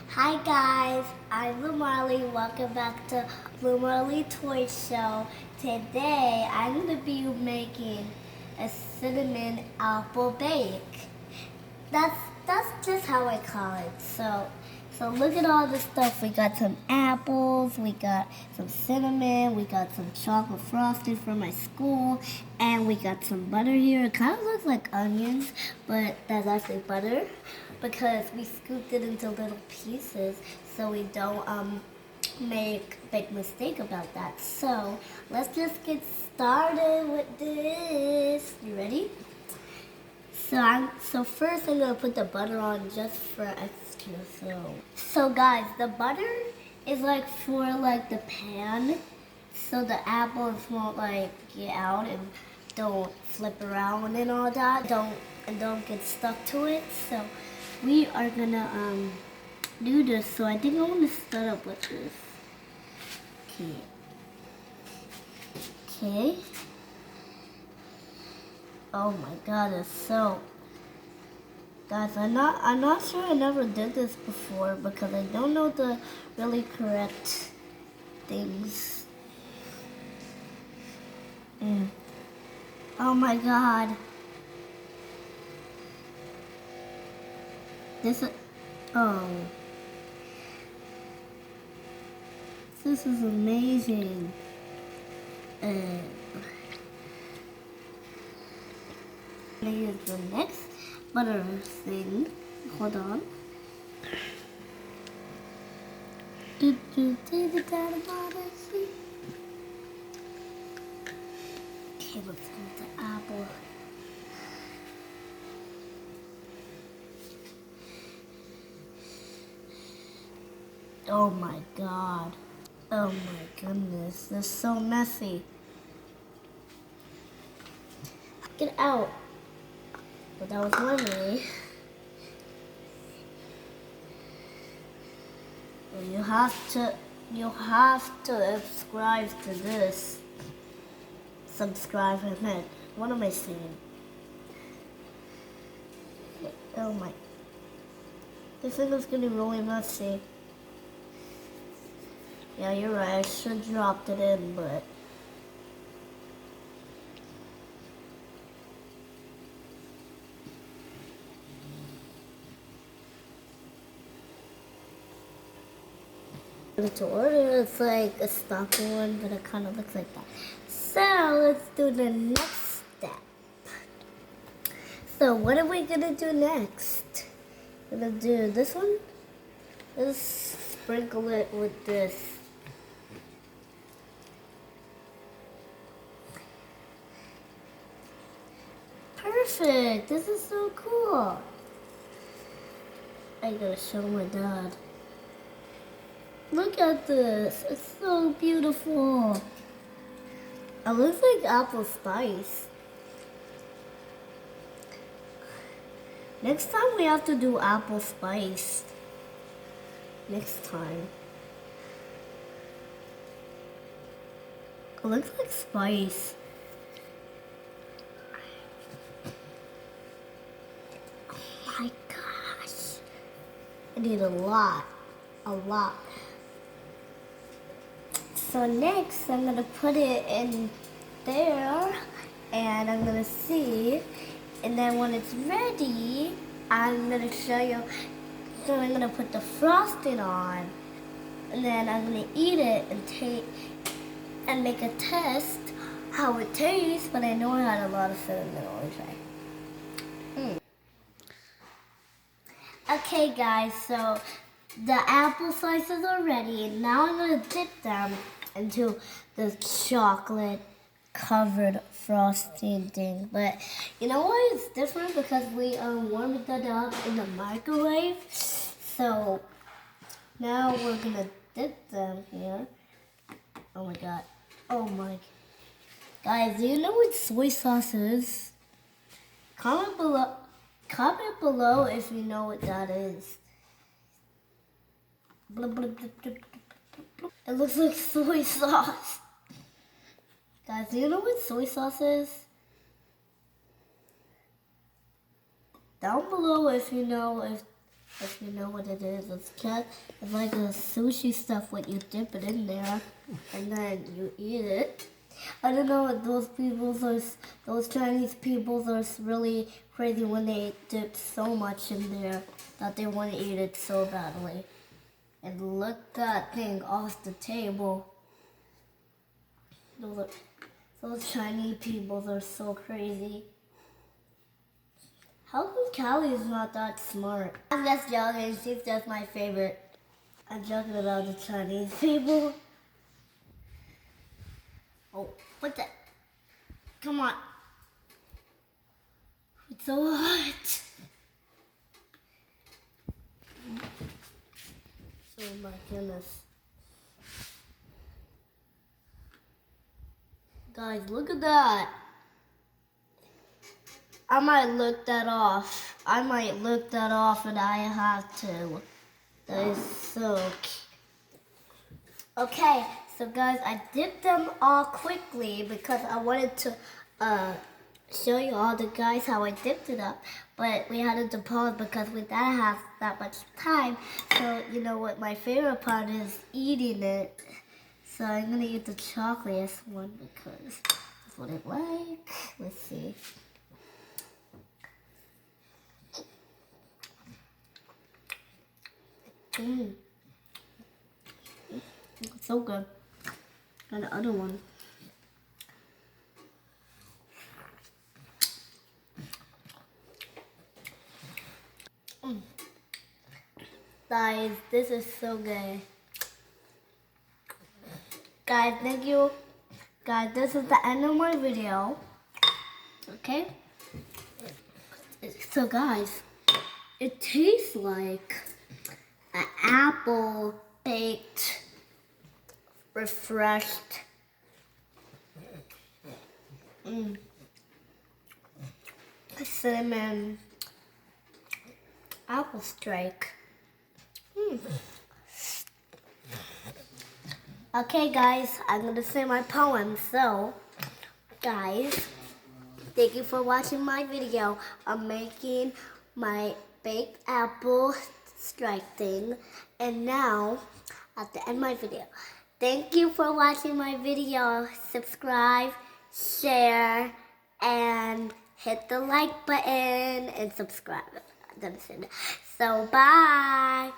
Hi guys, I'm Marley. Welcome back to Marley Toy Show. Today I'm going to be making a cinnamon apple bake. That's just how I call it. So look at all this stuff. We got some apples, we got some cinnamon, we got some chocolate frosting from my school, and we got some butter here. It kind of looks like onions, but that's actually butter because we scooped it into little pieces so we don't make a big mistake about that. So let's just get started with this. You ready? So first I'm gonna put the butter on just for extra. So guys, the butter is like for like the pan, so the apples won't like get out and don't flip around and all that. Don't get stuck to it. So we are gonna do this. So I think I want to start up with this. Okay. Oh my god, it's so. Guys, I'm not sure I never did this before because I don't know the really correct things. Oh my god. This is oh. This is amazing. Here's the next butter thing. Hold on. Did you take the down about it? Okay, let's go with the apple. Oh my god. Oh my goodness. This is so messy. Get out. But that was one way. You have to subscribe to this. Subscribe, I meant. What am I saying? Oh my. This thing is getting really messy. Yeah, you're right. I should have dropped it in, but. To order, it's like a stock one, but it kind of looks like that. So let's do the next step. So what are we gonna do next? We're gonna do this one. Let's sprinkle it with this. Perfect. This is so cool. I gotta show my dad. Look at this. It's so beautiful. It looks like apple spice. Next time we have to do apple spice. Next time. It looks like spice. Oh my gosh. I need a lot. A lot. So next, I'm gonna put it in there, and I'm gonna see, and then when it's ready, I'm gonna show you. So I'm gonna put the frosting on, and then I'm gonna eat it and make a test how it tastes. But I know it had a lot of cinnamon. I'll try. Okay, guys. So the apple slices are ready. Now I'm gonna dip them into the chocolate covered frosting thing. But you know what? It's different because we warmed it up in the microwave. So now we're gonna dip them here. Oh my god. Oh my. Guys, do you know what soy sauce is? Comment below if you know what that is. Blub, blub, blub, blub. It looks like soy sauce. Guys, do you know what soy sauce is? Down below if you know if If you know what it is, it's like a sushi stuff when you dip it in there and then you eat it. I don't know what those Chinese people are really crazy when they dip so much in there that they want to eat it so badly. And look that thing off the table. Those Chinese people are so crazy. How come Callie is not that smart? I'm just joking. She's just my favorite. I'm joking about the Chinese people. Oh, what's that? Come on. It's so hot. Oh my goodness. Guys, look at that. I might look that off. And I have to. That is so cute. Okay, so guys, I dipped them all quickly because I wanted to show you all the guys how I dipped it up. But we had to pause because we didn't have that much time. So you know what my favorite part is? Eating it. So I'm gonna eat the chocolate one because that's what I like. Let's see. It's so good. And the other one. Guys, this is so good. Guys, thank you. Guys, this is the end of my video. Okay? So guys, it tastes like an apple baked, refreshed. Cinnamon apple strike. Okay guys, I'm gonna say my poem. So guys, thank you for watching my video. I'm making my baked apple strike thing. And now, at the end of my video, thank you for watching my video. Subscribe, share, and hit the like button and subscribe. So bye.